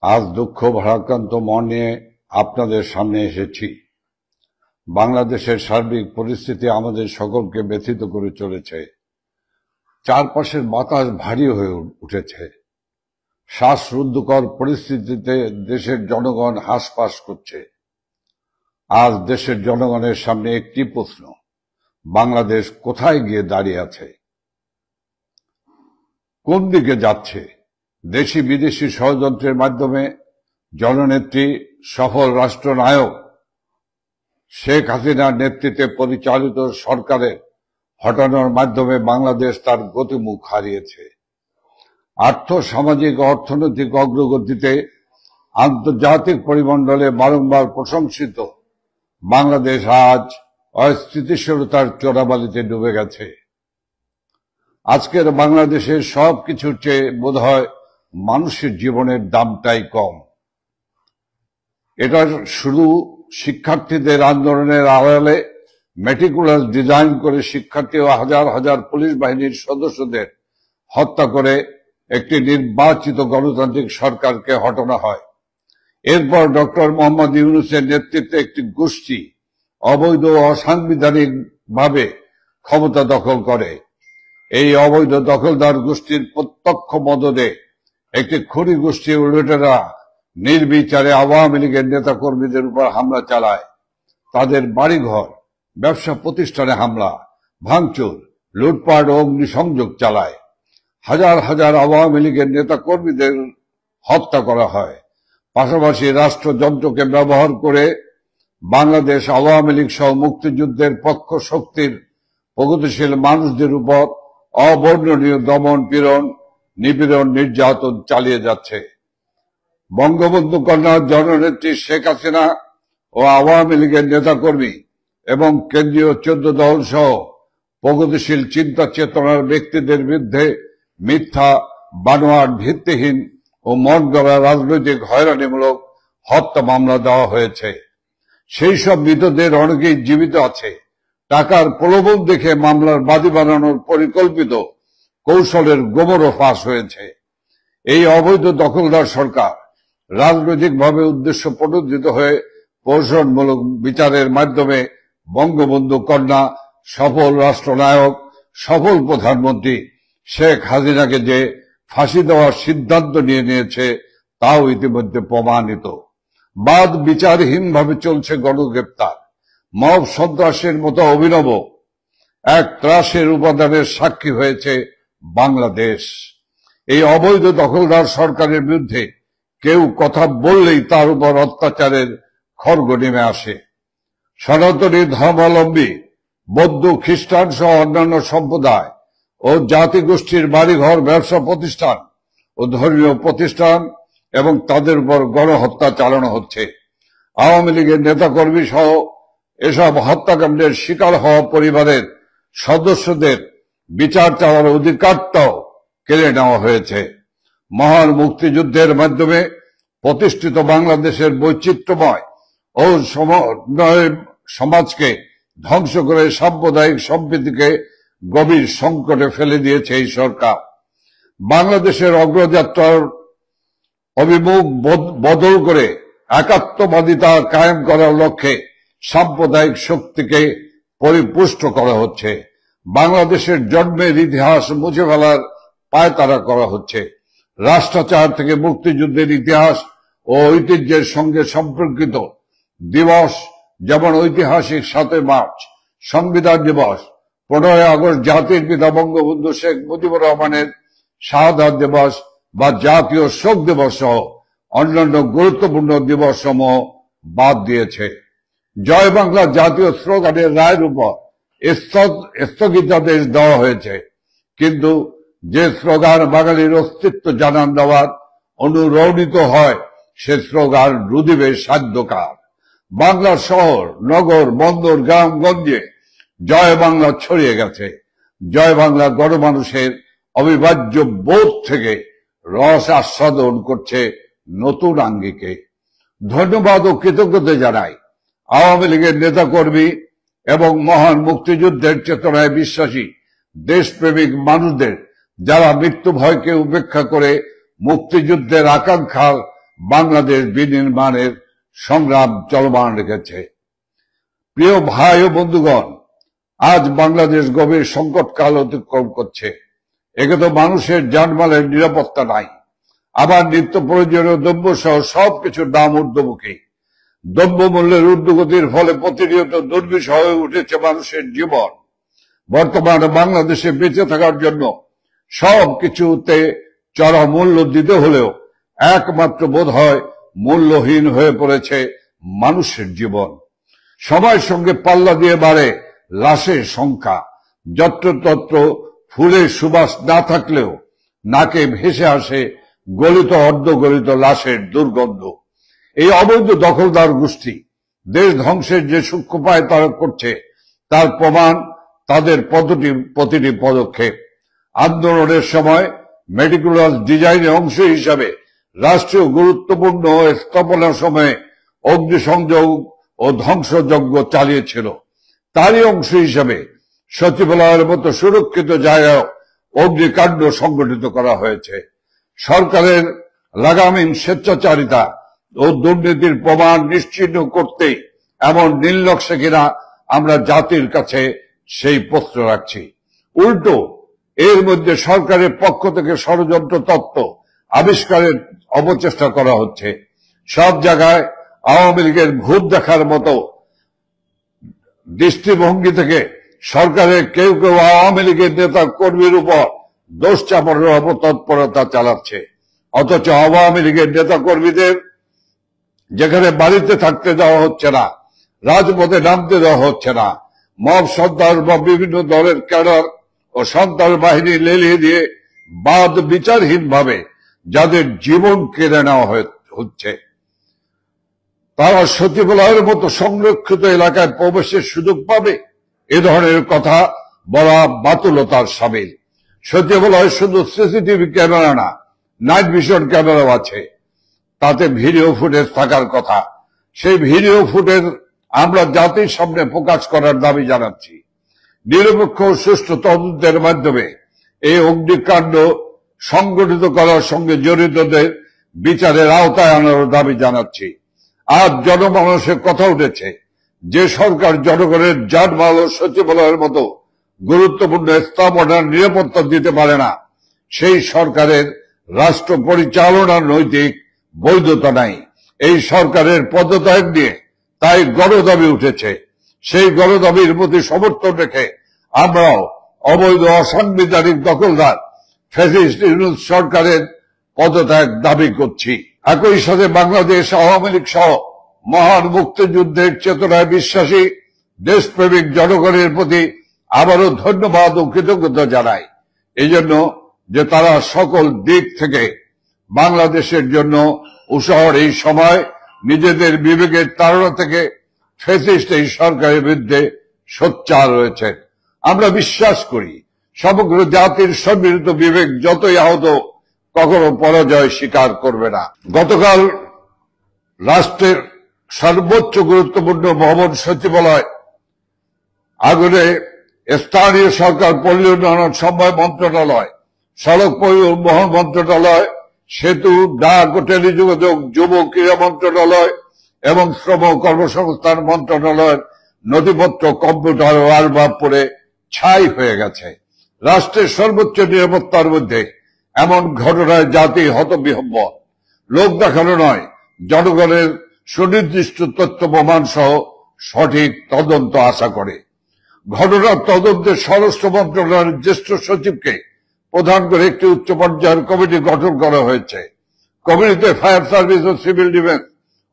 আজ দুঃখ ভারাক্রান্ত মন নিয়ে আপনাদের সামনে এসেছি। বাংলাদেশের সার্বিক পরিস্থিতি আমাদের সকলকে ব্যথিত করে চলেছে। চারপাশের বাতাস ভারী হয়ে উঠেছে। শ্বাসরুদ্ধকর পরিস্থিতিতে দেশের জনগণ হাসপাস করছে। আজ দেশের জনগণের সামনে একটি প্রশ্ন: বাংলাদেশ কোথায় গিয়ে দাঁড়িয়ে আছে? কোন দিকে যাচ্ছে? দেশি বিদেশি ষড়যন্ত্রের মাধ্যমে জননেত্রী, সফল রাষ্ট্রনায়ক শেখ হাসিনার নেতৃত্বে পরিচালিত সরকারের হটানোর মাধ্যমে বাংলাদেশ তার গতিমুখ হারিয়েছে। আর্থ সামাজিক অর্থনৈতিক অগ্রগতিতে আন্তর্জাতিক পরিমণ্ডলে বারংবার প্রশংসিত বাংলাদেশ আজ অস্থিতিশীলতার চোরাবালিতে ডুবে গেছে। আজকের বাংলাদেশের সবকিছুর চেয়ে বোধহয় মানুষের জীবনের দামটাই কম। এটা শুধু শিক্ষার্থীদের আন্দোলনের আড়ালে মেটিকুলাস ডিজাইন করে শিক্ষার্থী ও হাজার হাজার পুলিশ বাহিনীর সদস্যদের হত্যা করে একটি নির্বাচিত গণতান্ত্রিক সরকারকে হটানো হয়। এরপর ডক্টর মোহাম্মদ ইউনূসের নেতৃত্বে একটি গোষ্ঠী অবৈধ ও অসাংবিধানিক ভাবে ক্ষমতা দখল করে। এই অবৈধ দখলদার গোষ্ঠীর প্রত্যক্ষ মদদে একটি খুনি গোষ্ঠী লুটেরা নির্বিচারে আওয়ামী লীগের নেতা কর্মীদের উপর হামলা চালায়। তাদের বাড়িঘর, ব্যবসা প্রতিষ্ঠানে হামলা, ভাঙচুর, লুটপাট ও অগ্নিসংযোগ চালায়। হাজার হাজার আওয়ামী লীগের নেতা কর্মীদের হত্যা করা হয়। পাশাপাশি রাষ্ট্রযন্ত্রকে ব্যবহার করে বাংলাদেশ আওয়ামী লীগ সহ মুক্তিযুদ্ধের পক্ষ শক্তির প্রগতিশীল মানুষদের উপর অবর্ণনীয় দমন পীড়ন, নিপীড়ন, নির্যাতন চালিয়ে যাচ্ছে। বঙ্গবন্ধু কন্যা জননেত্রী শেখ হাসিনা ও আওয়ামী লীগের নেতাকর্মী এবং কেন্দ্রীয় 14 দল সহ প্রগতিশীল চিন্তা চেতনার ব্যক্তিদের বিরুদ্ধে মিথ্যা, বানোয়াট, ভিত্তিহীন ও মন গড়া রাজনৈতিক হয়রানিমূলক হত্যা মামলা দেওয়া হয়েছে। সেই সব মৃতদের অনেকেই জীবিত আছে। টাকার প্রলোভন দেখে মামলার বাদী বানানোর পরিকল্পিত কৌশলের গোমরও ফাঁস হয়েছে। এই অবৈধ দখলদার সরকার রাজনৈতিকভাবে উদ্দেশ্য প্রণোদিত হয়ে প্রহসনমূলক বিচারের মাধ্যমে বঙ্গবন্ধু কন্যা, সফল রাষ্ট্রনায়ক, সফল প্রধানমন্ত্রী শেখ হাসিনাকে যে ফাঁসি দেওয়ার সিদ্ধান্ত নিয়েছে তাও ইতিমধ্যে প্রমাণিত। বাদ বিচারহীনভাবে চলছে গণগ্রেপ্তার। মব সন্ত্রাসের মতো অভিনব এক ত্রাসের উপাদানের সাক্ষী হয়েছে বাংলাদেশ। এই অবৈধ দখলদার সরকারের বিরুদ্ধে কেউ কথা বললেই তার উপর অত্যাচারের খড়গ নেমে আসে। সনাতনী ধর্মাবলম্বী, বৌদ্ধ, খ্রিস্টান সহ অন্যান্য সম্প্রদায় ও জাতিগোষ্ঠীর বাড়িঘর, ব্যবসা প্রতিষ্ঠান ও ধর্মীয় প্রতিষ্ঠান এবং তাদের উপর গণহত্যা চালানো হচ্ছে। আওয়ামী লীগের নেতাকর্মী সহ এসব হত্যাকাণ্ডের শিকার হওয়া পরিবারের সদস্যদের বিচার চাওয়ার অধিকারটাও কেড়ে নেওয়া হয়েছে। মহান মুক্তিযুদ্ধের মাধ্যমে প্রতিষ্ঠিত বাংলাদেশের বৈচিত্র্যময় ও সমন্বয় সমাজকে ধ্বংস করে সাম্প্রদায়িক সম্প্রীতিকে গভীর সংকটে ফেলে দিয়েছে এই সরকার। বাংলাদেশের অগ্রযাত্রার অভিমুখ বদল করে একাত্মবাদিতা কায়েম করার লক্ষ্যে সাম্প্রদায়িক শক্তিকে পরিপুষ্ট করা হচ্ছে। বাংলাদেশের জন্মের ইতিহাস মুছে ফেলার পায়তারা করা হচ্ছে। রাষ্ট্রাচার থেকে মুক্তিযুদ্ধের ইতিহাস ও ঐতিহ্যের সঙ্গে সম্পর্কিত দিবস যেমন ঐতিহাসিক 7 মার্চ সংবিধান দিবস, 15 আগস্ট জাতির পিতা বঙ্গবন্ধু শেখ মুজিবুর রহমানের শাহাদাত দিবস বা জাতীয় শোক দিবস সহ অন্যান্য গুরুত্বপূর্ণ দিবস সমূহ বাদ দিয়েছে। জয় বাংলা জাতীয় স্লোগানের রায়ের উপর স্থগিতাদেশ দেওয়া হয়েছে, কিন্তু যে স্লোগান বাঙালির অস্তিত্ব জানান দেওয়ার অনুরণিত হয় সে স্লোগান রুদিবে সাধ্যকার। বাংলার শহর, নগর, বন্দর, গ্রামগঞ্জে জয় বাংলা ছড়িয়ে গেছে। জয় বাংলা গণমানুষের অবিভাজ্য বোধ থেকে রস আস্বাদন করছে নতুন আঙ্গিকে। ধন্যবাদ ও কৃতজ্ঞতা জানাই আওয়ামী লীগের নেতাকর্মী এবং মহান মুক্তিযুদ্ধের চেতনায় বিশ্বাসী দেশপ্রেমিক মানুষদের, যারা মৃত্যু ভয়কে উপেক্ষা করে মুক্তিযুদ্ধের আকাঙ্ক্ষার বাংলাদেশ বিনির্মাণের সংগ্রাম চলমান রেখেছে। প্রিয় ভাই ও বন্ধুগণ, আজ বাংলাদেশ গভীর সংকটকাল অতিক্রম করছে। একে তো মানুষের জানমালের নিরাপত্তা নাই, আবার নিত্য প্রয়োজনীয় দ্রব্য সহ সবকিছুর দাম ঊর্ধ্বমুখী। দ্রব্যমূল্যের ঊর্ধ্বগতির ফলে প্রতিনিয়ত দুর্বিষহ হয়ে উঠেছে মানুষের জীবন। বর্তমানে বাংলাদেশে বেঁচে থাকার জন্য সবকিছুতে চড়া মূল্য দিতে হলেও একমাত্র বোধ হয় মূল্যহীন হয়ে পড়েছে মানুষের জীবন। সময়ের সঙ্গে পাল্লা দিয়ে বাড়ে লাশের সংখ্যা। যত্রতত্র ফুলের সুবাস না থাকলেও নাকে ভেসে আসে গলিত অর্ধগলিত লাশের দুর্গন্ধ। এই অবৈধ দখলদার গোষ্ঠী দেশ ধ্বংসের যে সূক্ষ্ম উপায় তারা করছে তার প্রমাণ তাদের প্রতিটি পদক্ষেপ। আন্দোলনের সময় মেটিকুলাস ডিজাইনের অংশ হিসাবে রাষ্ট্রীয় গুরুত্বপূর্ণ স্থাপনার সময়ে অগ্নিসংযোগ ও ধ্বংসযজ্ঞ চালিয়েছিল। তারই অংশ হিসাবে সচিবালয়ের মতো সুরক্ষিত জায়গায় অগ্নিকাণ্ড সংগঠিত করা হয়েছে। সরকারের লাগামহীন স্বেচ্ছাচারিতা ও দুর্নীতির প্রমাণ নিশ্চিহ্ন করতে এমন নীলনকশা কিনা আমরা জাতির কাছে সেই প্রশ্ন রাখছি। উল্টো এর মধ্যে সরকারের পক্ষ থেকে ষড়যন্ত্র তত্ত্ব আবিষ্কারের অপচেষ্টা করা হচ্ছে। সব জায়গায় আওয়ামী লীগের ভূত দেখার মতো দৃষ্টিভঙ্গি থেকে সরকারের কেউ কেউ আওয়ামী লীগের নেতা কর্মীর উপর দোষ চাপানোর অপতৎপরতা চালাচ্ছে। অথচ আওয়ামী লীগের নেতা কর্মীদের যেখানে বাড়িতে থাকতে দেওয়া হচ্ছে না, রাজপথে নামতে দেওয়া হচ্ছে না, মব সর্দার বা বিভিন্ন দলের ক্যাডার ও সন্ত্রাস বাহিনী লেলিয়ে দিয়ে বাদ বিচারহীন ভাবে যাদের জীবন কেড়ে নেওয়া হচ্ছে, তারা সচিবালয়ের মতো সংরক্ষিত এলাকায় প্রবেশের সুযোগ পাবে, এ ধরনের কথা বলা বাতুলতার সামিল। সচিবালয় শুধু সিসিটিভি ক্যামেরা না, নাইট ভিশন ক্যামেরাও আছে, তাতে ভিডিও ফুটেজ থাকার কথা। সেই ভিডিও ফুটেজ আমরা জাতির সামনে প্রকাশ করার দাবি জানাচ্ছি। নিরপেক্ষ ও সুষ্ঠু তদন্তের মাধ্যমে এই অগ্নিকাণ্ড সংগঠিত করার সঙ্গে জড়িতদের বিচারের আওতায় আনার দাবি জানাচ্ছি। আজ জনমানসের কথা উঠেছে, যে সরকার জনগণের জানমাল ও সচিবালয়ের মতো গুরুত্বপূর্ণ স্থাপনার নিরাপত্তা দিতে পারে না, সেই সরকারের রাষ্ট্র পরিচালনার নৈতিক বৈধতা নাই। এই সরকারের পদত্যাগ নিয়ে তাই গণদাবি উঠেছে। সেই গণদাবির প্রতি সমর্থন রেখে আমরাও অবৈধ অসাংবিধানিক দখলদার ফ্যাসিস্ট ইউনূস সরকারের পদত্যাগ দাবি করছি। একই সাথে বাংলাদেশ আওয়ামী লীগ সহ মহান মুক্তিযুদ্ধের চেতনায় বিশ্বাসী দেশপ্রেমিক জনগণের প্রতি আবারও ধন্যবাদ ও কৃতজ্ঞতা জানাই, এজন্য যে তারা সকল দিক থেকে বাংলাদেশের জন্য উৎসাহের এই সময় নিজেদের বিবেকের তাড়না থেকে ফ্যাসিস্ট এই সরকারের বিরুদ্ধে সোচ্চার রয়েছেন। আমরা বিশ্বাস করি সমগ্র জাতির সম্মিলিত বিবেক যতই আহত কখনো পরাজয় স্বীকার করবে না। গতকাল রাষ্ট্রের সর্বোচ্চ গুরুত্বপূর্ণ ভবন সচিবালয় আগুনে স্থানীয় সরকার, পল্লী উন্নয়ন সমবায় মন্ত্রণালয়, সড়ক পরিবহন মন্ত্রণালয়, সেতু, ডাক ও টেলিযোগাযোগ, যুব ক্রীড়া মন্ত্রণালয় এবং শ্রম কর্মসংস্থান মন্ত্রণালয়ের নথিপত্র কম্পিউটার ও আলবাব পড়ে ছাই হয়ে গেছে। রাষ্ট্রের সর্বোচ্চ নিরাপত্তার মধ্যে এমন ঘটনায় জাতি হতবিহ্বল। লোক দেখানো নয়, জনগণের সুনির্দিষ্ট তথ্য প্রমাণ সহ সঠিক তদন্ত আশা করে। ঘটনার তদন্তে স্বরাষ্ট্র মন্ত্রণালয়ের জ্যেষ্ঠ সচিবকে প্রধান করে একটি উচ্চ পর্যায়ের কমিটি গঠন করা হয়েছে। কমিটিতে ফায়ার সার্ভিস ও সিভিল ডিফেন্স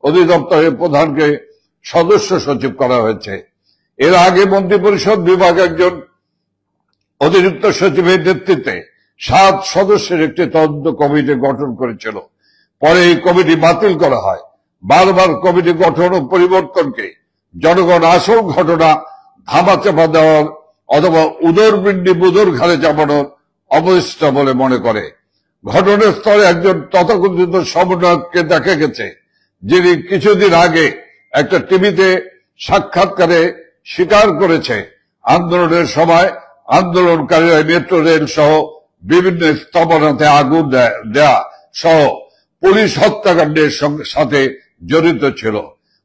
অধিদপ্তরের প্রধানকে সদস্য সচিব করা হয়েছে। এর আগে মন্ত্রিপরিষদ বিভাগ একজন অতিরিক্ত সচিবের নেতৃত্বে 7 সদস্যের একটি তদন্ত কমিটি গঠন করেছিল। পরে এই কমিটি বাতিল করা হয়। বারবার কমিটি গঠন ও পরিবর্তনকে জনগণ আসল ঘটনা ধামাচাপা দেওয়ার অথবা উদরপিণ্ডি বুদর ঘাড়ে চাপানোর অবস্থা বলে মনে করে। ঘটনাস্থলে একজন তথাকথিত সমন্বয়ককে দেখা গেছে, যিনি কিছুদিন আগে একটা টিভিতে সাক্ষাৎকারে স্বীকার করেছে আন্দোলনের সময় আন্দোলনকারীরা মেট্রো রেল সহ বিভিন্ন স্থাপনাতে আগুন দেয়া সহ পুলিশ হত্যাকাণ্ডের সাথে জড়িত ছিল।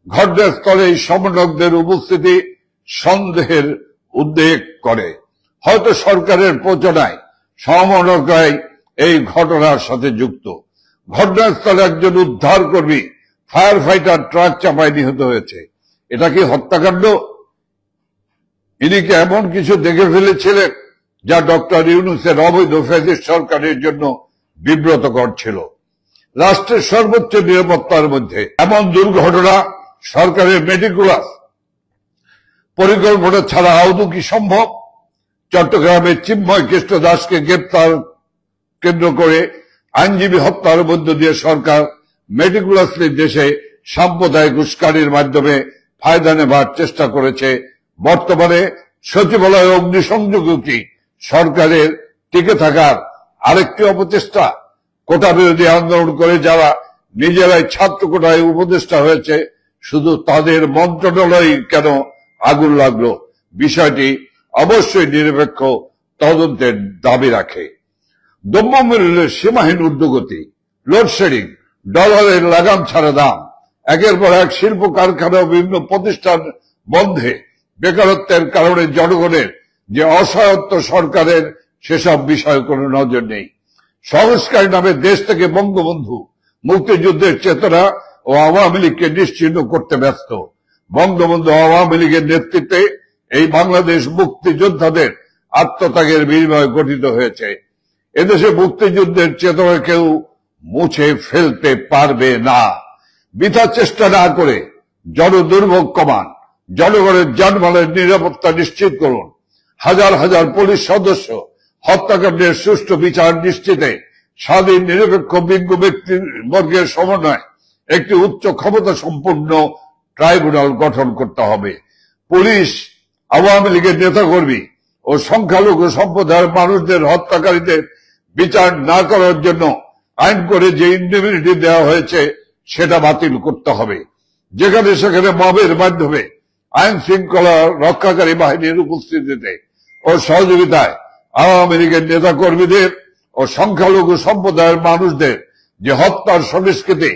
ঘটনাস্থলে এই সমন্বয়কদের উপস্থিতি সন্দেহের উদ্রেক করে। হয়তো সরকারের প্রচারণায় সমন্বয়করাই এই ঘটনার সাথে যুক্ত। ঘটনাস্থলে একজন উদ্ধার কর্মী ফায়ার ফাইটার ট্রাক চাপায় নিহত হয়েছে। এটা কি হত্যাকাণ্ড? ইনি কি এমন কিছু দেখে ফেলেছিলেন যা ডক্টর ইউনূসের অবৈধ ফ্যাসিস্ট সরকারের জন্য বিব্রতকর ছিল? রাষ্ট্রের সর্বোচ্চ নিরাপত্তার মধ্যে এমন দুর্ঘটনা সরকারের মেটিকুলাস পরিকল্পনা ছাড়া আদৌ কি সম্ভব? চট্টগ্রামের চিন্ময় কৃষ্ণ দাসকে গ্রেপ্তার কেন্দ্র করে আইনজীবী হত্যার মধ্য দিয়ে সরকার মেটিকুলাসলি দেশে সাম্প্রদায়িক উস্কানির মাধ্যমে ফায়দা নেবার চেষ্টা করেছে। বর্তমানে সচিবালয় অগ্নিসংযোগ কি সরকারের টিকে থাকার আরেকটি অপচেষ্টা? কোটা বিরোধী আন্দোলন করে যারা নিজেরাই ছাত্র কোটায় উপদেষ্টা হয়েছে, শুধু তাদের মন্ত্রণালয় কেন আগুন লাগলো? বিষয়টি অবশ্যই নিরপেক্ষ তদন্তের দাবি রাখে। দ্রব্যমূল্যের সীমাহীন ঊর্ধ্বগতি, লোডশেডিং, ডলারের লাগাম ছাড়া দাম, একের পর এক শিল্প কারখানা ও বিভিন্ন প্রতিষ্ঠান বন্ধে বেকারত্বের কারণে জনগণের যে অসহায়ত্ব, সরকারের সেসব বিষয়ে কোনো নজর নেই। সংস্কার নামে দেশ থেকে বঙ্গবন্ধু, মুক্তিযুদ্ধের চেতনা ও আওয়ামী লীগকে নিশ্চিহ্ন করতে ব্যস্ত। বঙ্গবন্ধু আওয়ামী লীগের নেতৃত্বে এই বাংলাদেশ মুক্তিযোদ্ধাদের আত্মত্যাগের বিনিময়ে গঠিত হয়েছে। এদেশে মুক্তিযুদ্ধের চেতনা কেউ মুছে ফেলতে পারবে না। বৃথা চেষ্টা না করে জনদুর্ভোগ কমান, জনগণের জানমালের নিরাপত্তা নিশ্চিত করুন। হাজার হাজার পুলিশ সদস্য হত্যাকাণ্ডের সুষ্ঠু বিচার নিশ্চিতে স্বাধীন নিরপেক্ষ বিজ্ঞ ব্যক্তিবর্গের সমন্বয়ে একটি উচ্চ ক্ষমতা সম্পন্ন ট্রাইব্যুনাল গঠন করতে হবে। পুলিশ, আওয়ামী লীগের নেতাকর্মী ও সংখ্যালঘু সম্প্রদায়ের মানুষদের হত্যাকারীদের বিচার না করার জন্য আইন করে যে ইন্ডিমিনিটি দেওয়া হয়েছে সেটা বাতিল করতে হবে। যেখানে সেখানে মবের মাধ্যমে আইন শৃঙ্খলা রক্ষাকারী বাহিনীর উপস্থিতিতে ও সহযোগিতায় আওয়ামী লীগের নেতা কর্মীদের ও সংখ্যালঘু সম্প্রদায়ের মানুষদের যে হত্যার সংস্কৃতি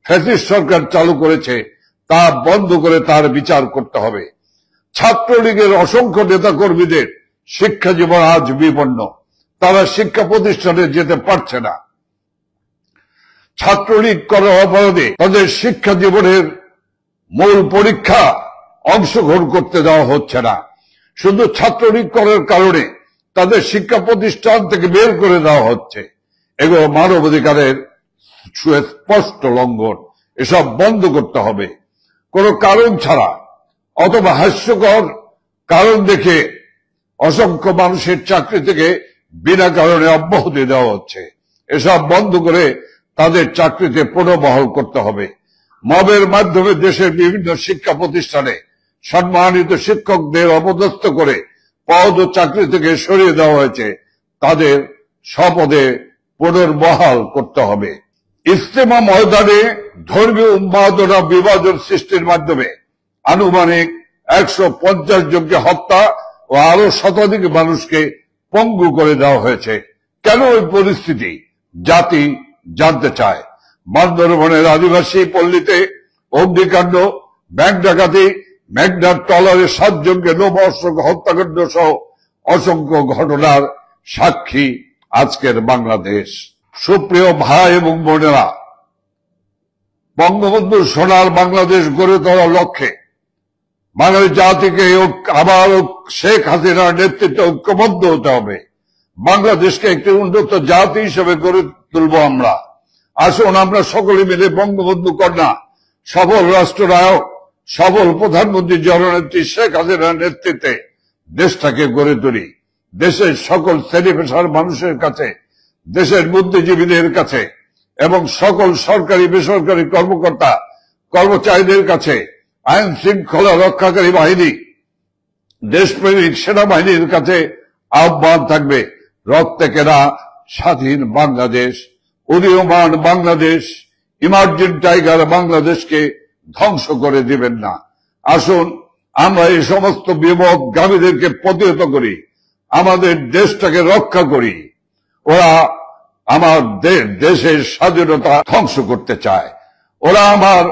ফ্যাসিস্ট সরকার চালু করেছে তা বন্ধ করে তার বিচার করতে হবে। ছাত্রলীগের অসংখ্য নেতা কর্মীদের শিক্ষা জীবন আজ বিপন্ন, তারা শিক্ষা প্রতিষ্ঠানে যেতে পারছে না। ছাত্রলীগ করার অপরাধে তাদের শিক্ষা জীবনের মূল পরীক্ষা অংশগ্রহণ করতে দেওয়া হচ্ছে না। শুধু ছাত্রলীগ করার কারণে তাদের শিক্ষা প্রতিষ্ঠান থেকে বের করে দেওয়া হচ্ছে। এগুলো মানবাধিকারের সুস্পষ্ট লঙ্ঘন। এসব বন্ধ করতে হবে। কোনো কারণ ছাড়া অথবা হাস্যকর কারণ দেখে অসংখ্য মানুষের চাকরি থেকে বিনা কারণে অব্যাহতি দেওয়া হচ্ছে। এসব বন্ধ করে তাদের চাকরিতে পুনর্বহাল করতে হবে। মবের মাধ্যমে দেশের বিভিন্ন শিক্ষা প্রতিষ্ঠানে সম্মানিত শিক্ষকদের অপদস্থ করে পদ ও চাকরি থেকে সরিয়ে দেওয়া হয়েছে, তাদের স্বপদে পুনর্বহাল করতে হবে। ইজতেমা ময়দানে ধর্মীয় উন্মাদনা বিভাজন সৃষ্টির মাধ্যমে আনুমানিক 150 জনকে হত্যা ও আরো শতাধিক মানুষকে পঙ্গু করে দেওয়া হয়েছে। কেন এই পরিস্থিতি জাতি জানতে চায়। বান্দরবনের আদিবাসী পল্লীতে অগ্নিকাণ্ড, ব্যাংক ডাকাতি, মেঘনার ট্রলারে 7 জনকে লোমহর্ষক হত্যাকাণ্ড সহ অসংখ্য ঘটনার সাক্ষী আজকের বাংলাদেশ। সুপ্রিয় ভাই এবং বোনেরা, বঙ্গবন্ধুর সোনার বাংলাদেশ গড়ে তোলার লক্ষ্যে বাঙালি জাতিকে আবার শেখ হাসিনার নেতৃত্বে ঐক্যবদ্ধ হতে হবে। বাংলাদেশকে একটি উন্নত জাতি হিসেবে গড়ে তুলব আমরা। আসুন আমরা সকলে মিলে বঙ্গবন্ধু কন্যা, সফল রাষ্ট্রনায়ক, সফল প্রধানমন্ত্রী জননেত্রী শেখ হাসিনার নেতৃত্বে দেশটাকে গড়ে তুলি। দেশের সকল শ্রেণী পেশার মানুষের কাছে, দেশের বুদ্ধিজীবীদের কাছে এবং সকল সরকারি বেসরকারি কর্মকর্তা কর্মচারীদের কাছে, আইন শৃঙ্খলা রক্ষাকারী বাহিনী, দেশপ্রেমিক সেনাবাহিনীর কাছে আহ্বান থাকবে, রক্তে কেনা স্বাধীন বাংলাদেশ, উদীয়মান বাংলাদেশ, ইমার্জিং টাইগার বাংলাদেশকে ধ্বংস করে দিবেন না। আসুন আমরা এই সমস্ত বিমুখগামীদেরকে প্রতিহত করি, আমাদের দেশটাকে রক্ষা করি। ওরা আমার দেশের স্বাধীনতা ধ্বংস করতে চায়, ওরা আমার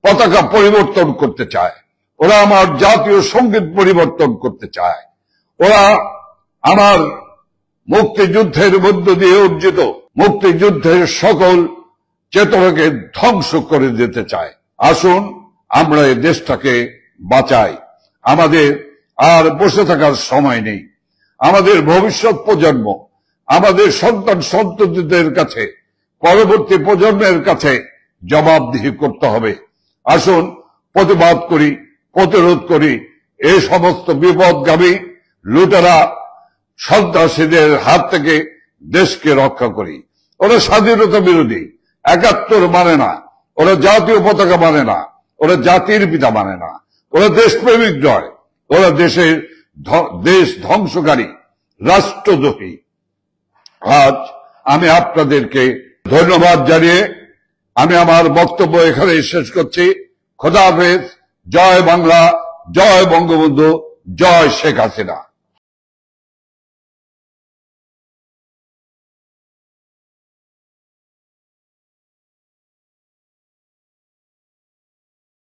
পতাকা পরিবর্তন করতে চায়, ওরা আমার জাতীয় সঙ্গীত পরিবর্তন করতে চায়, ওরা আমার মুক্তিযুদ্ধের মধ্য দিয়ে অর্জিত মুক্তিযুদ্ধের সকল চেতনাকে ধ্বংস করে দিতে চায়। আসুন আমরা এই দেশটাকে বাঁচাই। আমাদের আর বসে থাকার সময় নেই। আমাদের ভবিষ্যৎ প্রজন্ম, আমাদের সন্তান সন্ততিদের কাছে, পরবর্তী প্রজন্মের কাছে জবাবদিহি করতে হবে। আসুন প্রতিবাদ করি, প্রতিরোধ করি, এই সমস্ত বিপদগামী লুটেরা সন্ত্রাসীদের হাত থেকে দেশকে রক্ষা করি। ওরা স্বাধীনতা বিরোধী, ৭১ মানে না, ওরা জাতীয় পতাকা মানে না, ওরা জাতির পিতা মানে না, ওরা দেশপ্রেমিক নয়, ওরা দেশ ধ্বংসকারী, রাষ্ট্রদ্রোহী। আজ আমি আপনাদেরকে ধন্যবাদ জানিয়ে আমি আমার বক্তব্য এখানে শেষ করছি। খোদা হাফেজ। জয় বাংলা, জয় বঙ্গবন্ধু, জয় শেখ হাসিনা।